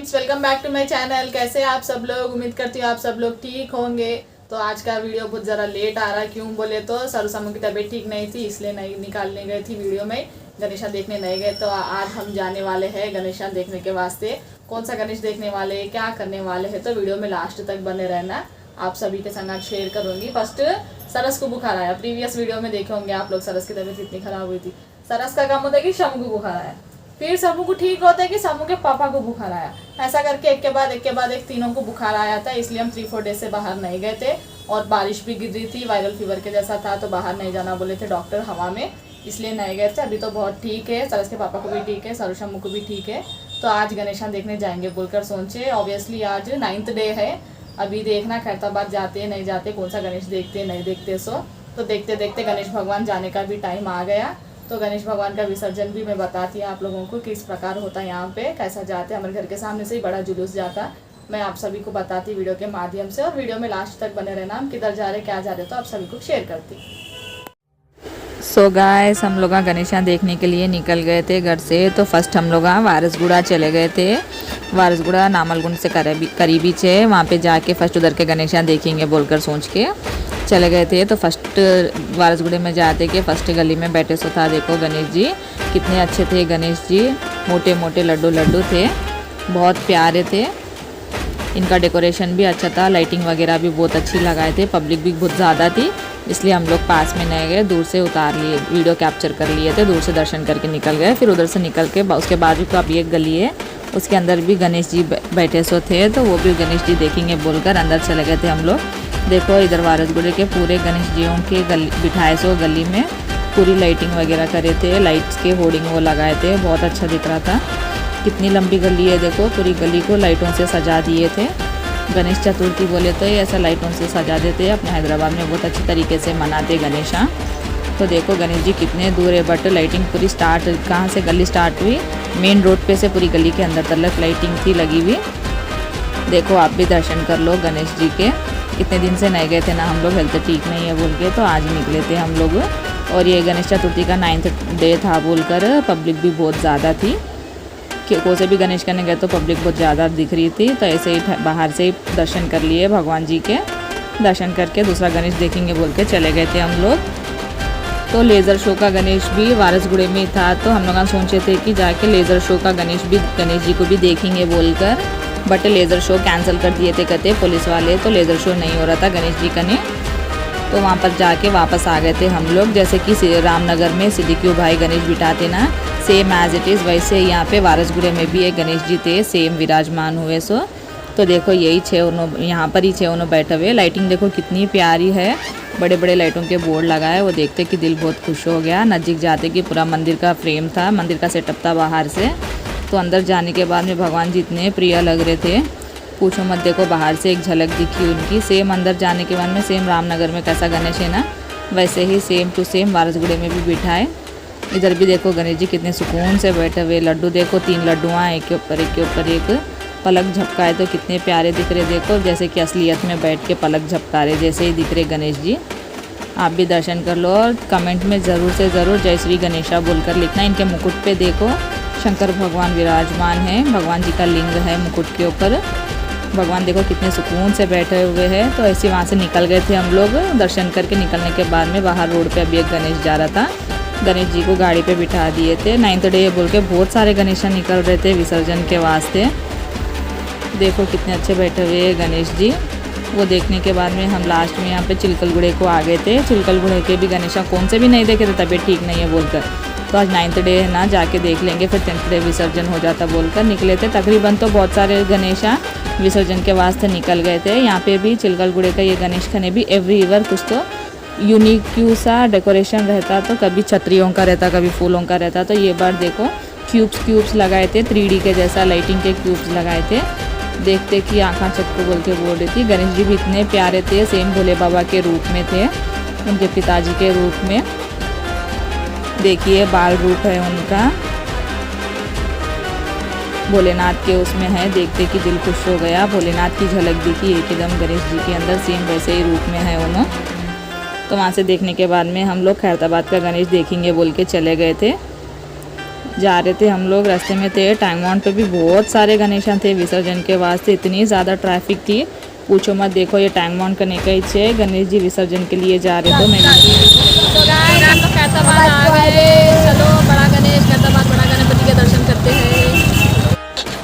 Friends, welcome back to my channel. कैसे हैं आप सब लोग? उम्मीद करती हूँ आप सब लोग ठीक होंगे। तो आज का वीडियो बहुत ज़रा लेट आ रहा, क्यों बोले तो सरु समू की तबीयत ठीक नहीं थी, इसलिए नहीं निकालने गए थी वीडियो में। गणेशा देखने नहीं गए, तो आज हम जाने वाले हैं गणेशा देखने के वास्ते। कौन सा गणेश देखने वाले हैं, क्या करने वाले हैं, तो वीडियो में लास्ट तक बने रहना। आप सभी के संग शेयर करूँगी। फर्स्ट सरस को बुखार आया, प्रीवियस वीडियो में देखे होंगे आप लोग, सरस की तबीयत इतनी खराब हुई थी। सरस का काम होता है कि शमू को बुखार आया, फिर समू को ठीक होता है कि समू के पापा को बुखार आया। ऐसा करके एक के बाद एक तीनों को बुखार आया था। इसलिए हम 3-4 डेज से बाहर नहीं गए थे, और बारिश भी गिर रही थी, वायरल फीवर के जैसा था, तो बाहर नहीं जाना बोले थे डॉक्टर हवा में, इसलिए नहीं गए थे। अभी तो बहुत ठीक है, सरस के पापा को भी ठीक है, सरु शम्मू को भी ठीक है। तो आज गणेशा देखने जाएंगे बोलकर सोचे। ऑब्वियसली आज 9th डे है। अभी देखना खैरताबाद जाते नहीं जाते, कौन सा गणेश देखते नहीं देखते। सो तो देखते देखते गणेश भगवान जाने का भी टाइम आ गया। तो गणेश भगवान का विसर्जन भी मैं बताती हूँ आप लोगों को किस प्रकार होता है यहाँ पे, कैसा जाते हैं। हमारे घर के सामने से ही बड़ा जुलूस जाता, मैं आप सभी को बताती वीडियो के माध्यम से। और वीडियो में लास्ट तक बने रहना, हम किधर जा रहे क्या जा रहे तो आप सभी को शेयर करती। सो गाइस, हम लोग गणेशा देखने के लिए निकल गए थे घर से। तो फर्स्ट हम लोग वारसगुड़ा चले गए थे। वारसगुड़ा नामलगुंड से करीबी है, वहाँ पे जाके फर्स्ट उधर के गणेशा देखेंगे बोलकर सोच के चले गए थे। तो फर्स्ट वारसगुड़े में जाते कि फर्स्ट गली में बैठे सो था, देखो गणेश जी कितने अच्छे थे। गणेश जी मोटे मोटे लड्डू थे, बहुत प्यारे थे। इनका डेकोरेशन भी अच्छा था, लाइटिंग वगैरह भी बहुत अच्छी लगाए थे। पब्लिक भी बहुत ज़्यादा थी, इसलिए हम लोग पास में नहीं गए, दूर से उतार लिए, वीडियो कैप्चर कर लिए थे, दूर से दर्शन करके निकल गए। फिर उधर से निकल के उसके बाजू का अभी एक गली है, उसके अंदर भी गणेश जी बैठे सो थे, तो वो भी गणेश जी देखेंगे बोलकर अंदर चले गए थे हम लोग। देखो इधर वारसगुड़े के पूरे गणेश जियों के बिठाए सो गली में, पूरी लाइटिंग वगैरह करे थे, लाइट्स के होर्डिंग वो लगाए थे, बहुत अच्छा दिख रहा था। कितनी लंबी गली है, देखो पूरी गली को लाइटों से सजा दिए थे। गणेश चतुर्थी बोले तो ये ऐसा लाइटों से सजा देते हैं, अपने हैदराबाद में बहुत अच्छी तरीके से मनाते गणेशा। तो देखो गणेश जी कितने दूर है, बट लाइटिंग पूरी स्टार्ट कहाँ से गली स्टार्ट हुई, मेन रोड पे से पूरी गली के अंदर तक लाइटिंग थी लगी हुई। देखो आप भी दर्शन कर लो गणेश जी के। कितने दिन से नहीं गए थे ना हम लोग, हेल्थ ठीक नहीं है बोल के, तो आज निकले थे हम लोग। और ये गणेश चतुर्थी का 9th डे था बोलकर पब्लिक भी बहुत ज़्यादा थी। को से भी गणेश करने गए तो पब्लिक बहुत ज़्यादा दिख रही थी, तो ऐसे ही बाहर से ही दर्शन कर लिए भगवान जी के। दर्शन करके दूसरा गणेश देखेंगे बोल के चले गए थे हम लोग। तो लेज़र शो का गणेश भी वारसगुड़े में था, तो हम लोग सोचे थे कि जाके लेज़र शो का गणेश जी को भी देखेंगे बोलकर, बट लेज़र शो कैंसिल कर दिए थे कहते पुलिस वाले, तो लेज़र शो नहीं हो रहा था गणेश जी का ने। तो वहाँ पर जाके वापस आ गए थे हम लोग। जैसे कि रामनगर में सिद्दीकी भाई गणेश बिठाते ना, सेम एज इट इज़ वैसे यहाँ पे वारसगुड़े में भी एक गणेश जी थे, सेम विराजमान हुए सो। तो देखो यही यहाँ पर ही 6 बैठे हुए। लाइटिंग देखो कितनी प्यारी है, बड़े बड़े लाइटों के बोर्ड लगाए, वो देखते कि दिल बहुत खुश हो गया। नज़दीक जाते कि पूरा मंदिर का फ्रेम था, मंदिर का सेटअप था बाहर से। तो अंदर जाने के बाद में भगवान जी इतने प्रिय लग रहे थे, पूछो मत। देखो बाहर से एक झलक दिखी उनकी, सेम अंदर जाने के बाद में सेम रामनगर में कैसा गणेश है ना, वैसे ही सेम टू सेम वारसगुड़े में भी बिठाए। इधर भी देखो गणेश जी कितने सुकून से बैठे हुए। लड्डू देखो 3 लड्डुआँ एक के ऊपर एक पलक झपकाए, तो कितने प्यारे दिख रहे। देखो जैसे कि असलियत में बैठ के पलक झपका रहे जैसे ही दिख रहे गणेश जी। आप भी दर्शन कर लो, और कमेंट में ज़रूर से ज़रूर जय श्री गणेशा बोलकर लिखना। इनके मुकुट पे देखो शंकर भगवान विराजमान हैं, भगवान जी का लिंग है मुकुट के ऊपर। भगवान देखो कितने सुकून से बैठे हुए हैं। तो ऐसे वहाँ से निकल गए थे हम लोग। दर्शन करके निकलने के बाद में बाहर रोड पे अभी एक गणेश जा रहा था, गणेश जी को गाड़ी पे बिठा दिए थे। 9th डे बोल के बहुत सारे गणेशा निकल रहे थे विसर्जन के वास्ते। देखो कितने अच्छे बैठे हुए गणेश जी। वो देखने के बाद में हम लास्ट में यहाँ पे चिलकलगुड़े को आ गए थे। चिलकलगुड़े के भी गणेशा कौन से भी नहीं देखे थे, तबीयत ठीक नहीं है बोलकर। तो आज 9th डे है ना, जाके देख लेंगे, फिर 10th डे विसर्जन हो जाता बोलकर निकले थे। तकरीबन तो बहुत सारे गणेशा विसर्जन के वास्ते निकल गए थे। यहाँ पे भी चिलकलगुड़े का ये गणेश खने भी एवरी ईयर कुछ तो यूनिक सा डेकोरेशन रहता, तो कभी छतरियों का रहता, कभी फूलों का रहता। तो ये बार देखो क्यूब्स लगाए थे, 3D के जैसा लाइटिंग के क्यूब्स लगाए थे। देखते कि आँखा चक्कू बोल के बोल रही थी। गणेश जी भी इतने प्यारे थे, सेम भोले बाबा के रूप में थे, उनके पिताजी के रूप में। देखिए बाल रूप है उनका, भोलेनाथ के उसमें है। देखते कि दिल खुश हो गया, भोलेनाथ की झलक दिखी एकदम गणेश जी के अंदर, सेम वैसे ही रूप में है उन्होंने। तो वहाँ से देखने के बाद में हम लोग खैरताबाद का गणेश देखेंगे बोल के चले गए थे। जा रहे थे हम लोग। रास्ते में थे टैंक बॉन्ड पे भी बहुत सारे गणेशा थे विसर्जन के वास्ते, इतनी ज़्यादा ट्रैफिक थी पूछो मत। देखो ये टैंक बॉन्ड करने का इच्छे है, गणेश जी विसर्जन के लिए जा रहे थे। मैं चलो बड़ा गणेश खैरताबाद बड़ा गणपति के दर्शन करते हैं।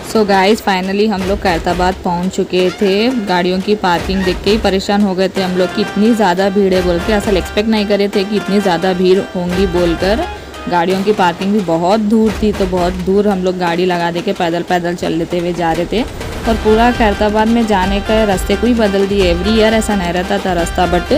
सो गाइस फाइनली हम लोग खैरताबाद पहुंच चुके थे। गाड़ियों की पार्किंग देख के ही परेशान हो गए थे हम लोग कि इतनी ज़्यादा भीड़ है बोल के। असल एक्सपेक्ट नहीं करे थे कि इतनी ज़्यादा भीड़ होंगी बोलकर। गाड़ियों की पार्किंग भी बहुत दूर थी, तो बहुत दूर हम लोग गाड़ी लगा दे के पैदल पैदल चल लेते हुए जा रहे थे। और पूरा खैरताबाद में जाने का रास्ते को ही बदल दिए। एवरी ईयर ऐसा नहीं रहता था रास्ता, बट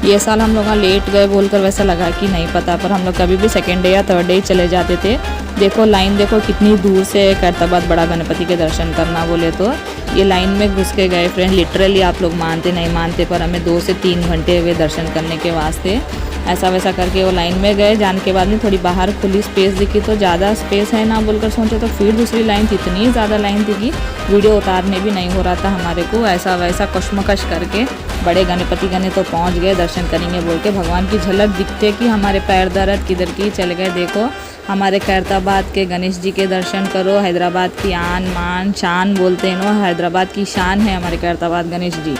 ये साल हम लोग लेट गए बोलकर वैसा लगा कि नहीं पता, पर हम लोग कभी भी सेकेंड डे या थर्ड डे ही चले जाते थे। देखो लाइन देखो कितनी दूर से खैरताबाद बड़ा गणपति के दर्शन करना बोले तो ये लाइन में घुस के गए फ्रेंड। लिटरली आप लोग मानते नहीं मानते, पर हमें 2 से 3 घंटे हुए दर्शन करने के वास्ते। ऐसा वैसा करके वो लाइन में गए। जाने के बाद में थोड़ी बाहर खुली स्पेस दिखी, तो ज़्यादा स्पेस है ना बोलकर सोचे, तो फिर दूसरी लाइन थी। इतनी ज़्यादा लाइन थी कि वीडियो उतारने भी नहीं हो रहा था हमारे को। ऐसा वैसा कश्मकश करके बड़े गणपति गने तो पहुंच गए। दर्शन करेंगे बोल के भगवान की झलक दिखते कि हमारे पैर दर्द किधर की चले गए। देखो हमारे खैरताबाद के गणेश जी के दर्शन करो। हैदराबाद की आन मान शान बोलते हैं ना, हैदराबाद की शान है हमारे खैरताबाद गणेश जी।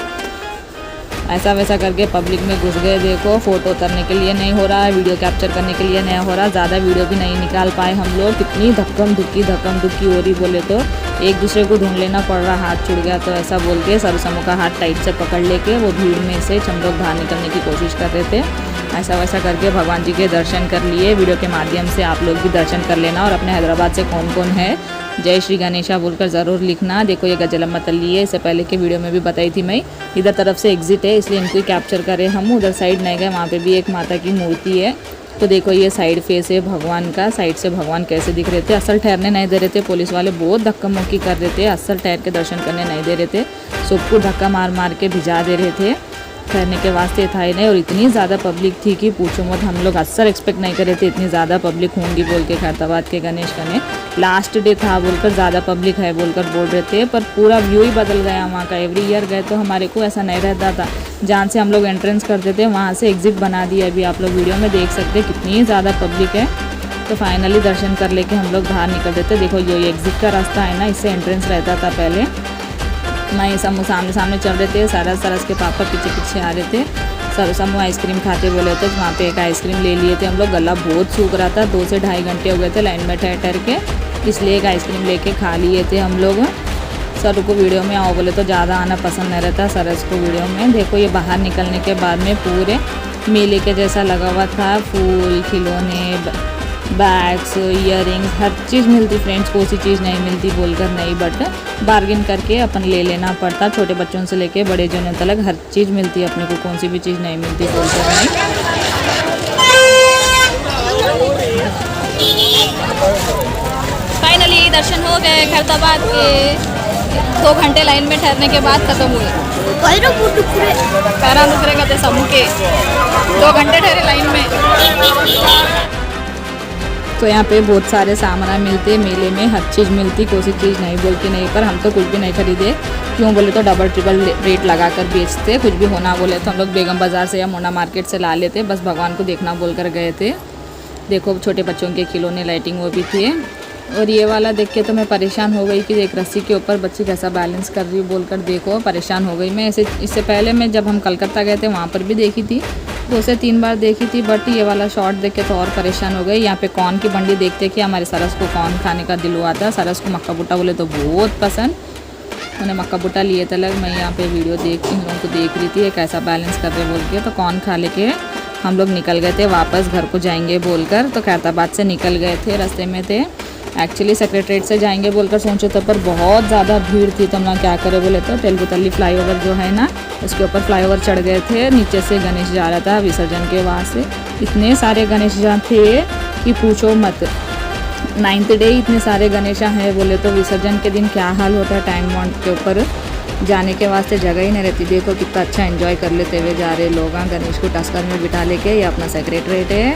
ऐसा वैसा करके पब्लिक में घुस गए। देखो फ़ोटो उतरने के लिए नहीं हो रहा है, वीडियो कैप्चर करने के लिए नहीं हो रहा, ज़्यादा वीडियो भी नहीं निकाल पाए हम लोग। कितनी धक्कम धुक्की हो रही बोले तो एक दूसरे को ढूंढ लेना पड़ रहा, हाथ छूट गया तो ऐसा बोल के सरसमों का हाथ टाइट से पकड़ लेके वो भीड़ में से हम लोग बाहर निकलने की कोशिश कर रहे थे। ऐसा वैसा करके भगवान जी के दर्शन कर लिए। वीडियो के माध्यम से आप लोग भी दर्शन कर लेना, और अपने हैदराबाद से कौन कौन है जय श्री गणेशा बोलकर ज़रूर लिखना। देखो ये गजलम्मा तल्ली है, इससे पहले के वीडियो में भी बताई थी मैं। इधर तरफ से एग्जिट है इसलिए इनको ही कैप्चर करें हम। उधर साइड नहीं गए, वहाँ पे भी एक माता की मूर्ति है। तो देखो ये साइड फेस है भगवान का, साइड से भगवान कैसे दिख रहे थे। असल ठहरने नहीं दे रहे थे पुलिस वाले, बहुत धक्का मुक्की कर रहे थे। असल ठहर के दर्शन करने नहीं दे रहे थे, सबको धक्का मार मार के भिजा दे रहे थे। ठहरने के वास्ते था ही नहीं। और इतनी ज़्यादा पब्लिक थी कि पूछो मत। हम लोग अक्सर एक्सपेक्ट नहीं कर रहे थे इतनी ज़्यादा पब्लिक होंगी बोल के। खैरताबाद के गणेश गणे लास्ट डे था बोलकर ज़्यादा पब्लिक है बोलकर बोल रहे थे, पर पूरा व्यू ही बदल गया वहाँ का। एवरी ईयर गए तो हमारे को ऐसा नहीं रहता था। जहाँ से हम लोग एंट्रेंस करते थे वहाँ से एग्जिट बना दिया। अभी आप लोग वीडियो में देख सकते कितनी ज़्यादा पब्लिक है। तो फाइनली दर्शन कर लेके हम लोग बाहर निकल देते। देखो ये एग्जिट का रास्ता है ना, इससे एंट्रेंस रहता था पहले। मैं सब सामने सामने चल रहे थे, सरस के पापा पीछे पीछे आ रहे थे। सरसम आइसक्रीम खाते बोले थे, वहाँ पे एक आइसक्रीम ले लिए थे हम लोग। गला बहुत सूख रहा था, 2 से ढाई घंटे हो गए थे लाइन में ठहर के, इसलिए एक आइसक्रीम लेके खा लिए थे हम लोग। सर को वीडियो में आओ बोले तो ज़्यादा आना पसंद नहीं रहता सरस को वीडियो में। देखो ये बाहर निकलने के बाद में पूरे मेले के जैसा लगा हुआ था। फूल, खिलौने, बैग्स, ईयरिंग्स, हर चीज़ मिलती फ्रेंड्स। कोई सी चीज़ नहीं मिलती बोलकर नहीं, बट बार्गिन करके अपन ले लेना पड़ता। छोटे बच्चों से लेके बड़े जनों तक हर चीज़ मिलती है अपने को, कौन सी भी चीज़ नहीं मिलती बोलकर नहीं। फाइनली दर्शन हो गए खैरताबाद के। 2 घंटे लाइन में ठहरने के बाद ख़त्म हुए। पैरा दुख रहे थे समूह के, 2 घंटे ठहरे लाइन में। तो यहाँ पे बहुत सारे सामान मिलते मेले में, हर चीज़ मिलती, कोई सी चीज़ नहीं बोलती नहीं। पर हम तो कुछ भी नहीं खरीदे, क्यों बोले तो डबल ट्रिपल रेट लगा कर बेचते। कुछ भी होना बोले तो हम लोग बेगम बाज़ार से या मोना मार्केट से ला लेते। बस भगवान को देखना बोलकर गए थे। देखो छोटे बच्चों के खिलौने, लाइटिंग वो भी थी। और ये वाला देख के तो मैं परेशान हो गई कि एक रस्सी के ऊपर बच्ची कैसा बैलेंस कर रही बोलकर। देखो परेशान हो गई मैं। ऐसे इससे पहले मैं जब हम कलकत्ता गए थे वहाँ पर भी देखी थी, 2 से 3 बार देखी थी, बट ये वाला शॉट देख के तो और परेशान हो गई। यहाँ पे कॉर्न की बंडी देखते कि हमारे सरस को कॉर्न खाने का दिल हुआ था। सरस को मक्का बुट्टा बोले तो बहुत पसंद, उन्हें मक्का बुट्टा लिए थे लग। मैं यहाँ पे वीडियो देख इन लोगों को देख रही थी कैसा बैलेंस कर रहे बोल के। तो कॉर्न खा लेके हम लोग निकल गए थे वापस घर को जाएंगे बोलकर। तो खैरताबाद से निकल गए थे, रास्ते में थे एक्चुअली सेक्रेटरीट से जाएंगे बोलकर सोचे थे, पर बहुत ज़्यादा भीड़ थी। तो हम लोग क्या करें बोले तो तेलगुतल्ली फ्लाईओवर जो है ना, उसके ऊपर फ्लाईओवर चढ़ गए थे। नीचे से गणेश जा रहा था विसर्जन के वहाँ से। इतने सारे गणेश जहाँ थे कि पूछो मत। 9th डे इतने सारे गणेशा हैं बोले तो विसर्जन के दिन क्या हाल होता है। टैंक बॉन्ड के ऊपर जाने के वास्ते जगह ही नहीं रहती। देखो कितना अच्छा एंजॉय कर लेते हुए जा रहे लोग। गणेश को टस्कर में बिठा लेके, ये अपना सेक्रेटरीट है।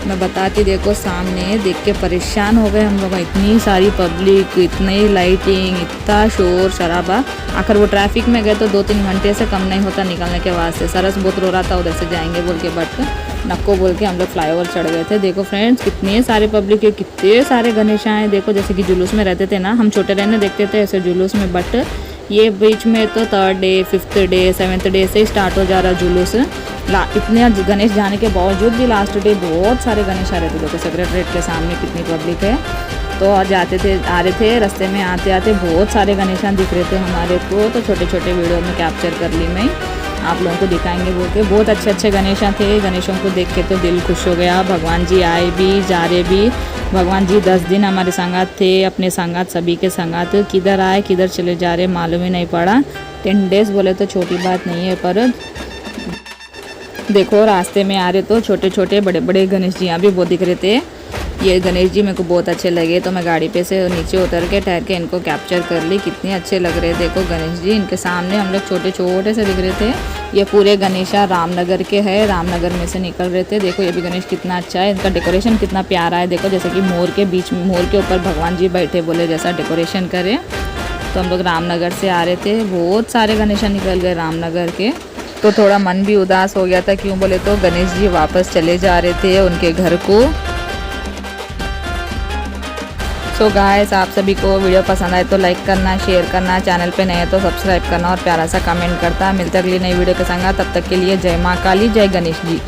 मैं बताती, देखो सामने देख के परेशान हो गए हम लोग, इतनी सारी पब्लिक, इतनी लाइटिंग, इतना शोर शराबा। आखिर वो ट्रैफिक में गए तो 2-3 घंटे से कम नहीं होता निकलने के वास्ते। सरस बहुत रो रहा था उधर से जाएंगे बोल के, बट नक्को बोल के हम लोग फ्लाईओवर चढ़ गए थे। देखो फ्रेंड्स कितने सारे पब्लिक है, कितने सारे गणेशा हैं। देखो जैसे कि जुलूस में रहते थे ना, हम छोटे रहने देखते थे ऐसे जुलूस में, बट ये बीच में तो 3rd day 5th day 7th day से स्टार्ट हो जा रहा जुलूस। इतने गणेश जाने के बावजूद भी लास्ट डे बहुत सारे गणेश आ रहे थे। देखो सेक्रेटरीट के सामने कितनी पब्लिक है। तो जाते थे, आ रहे थे, रास्ते में आते आते बहुत सारे गणेशान दिख रहे थे हमारे को। तो छोटे छोटे वीडियो में कैप्चर कर ली मैं, आप लोगों को दिखाएंगे बोल के। बहुत अच्छे अच्छे गणेशा थे, गणेशों को देख के तो दिल खुश हो गया। भगवान जी आए भी जा रहे भी। भगवान जी 10 दिन हमारे संगात थे, अपने संगात सभी के संगात। किधर आए किधर चले जा रहे मालूम ही नहीं पड़ा। 10 डेज बोले तो छोटी बात नहीं है, पर देखो रास्ते में आ रहे तो छोटे छोटे बड़े बड़े गणेश जी यहाँ भी बहुत दिख रहे थे। ये गणेश जी मेरे को बहुत अच्छे लगे, तो मैं गाड़ी पे से नीचे उतर के ठहर के इनको कैप्चर कर ली। कितने अच्छे लग रहे, देखो गणेश जी, इनके सामने हम लोग छोटे छोटे से दिख रहे थे। ये पूरे गणेशा रामनगर के हैं, रामनगर में से निकल रहे थे। देखो ये भी गणेश कितना अच्छा है, इनका डेकोरेशन कितना प्यारा है। देखो जैसे कि मोर के बीच में, मोर के ऊपर भगवान जी बैठे बोले जैसा डेकोरेशन करे। तो हम लोग रामनगर से आ रहे थे, बहुत सारे गणेशा निकल गए रामनगर के। तो थोड़ा मन भी उदास हो गया था, क्यों बोले तो गणेश जी वापस चले जा रहे थे उनके घर को। सो गाइस, आप सभी को वीडियो पसंद आए तो लाइक करना, शेयर करना, चैनल पे नए हैं तो सब्सक्राइब करना और प्यारा सा कमेंट करता। मिलते अगली नई वीडियो के संग, तब तक के लिए जय माँ काली, जय गणेश जी।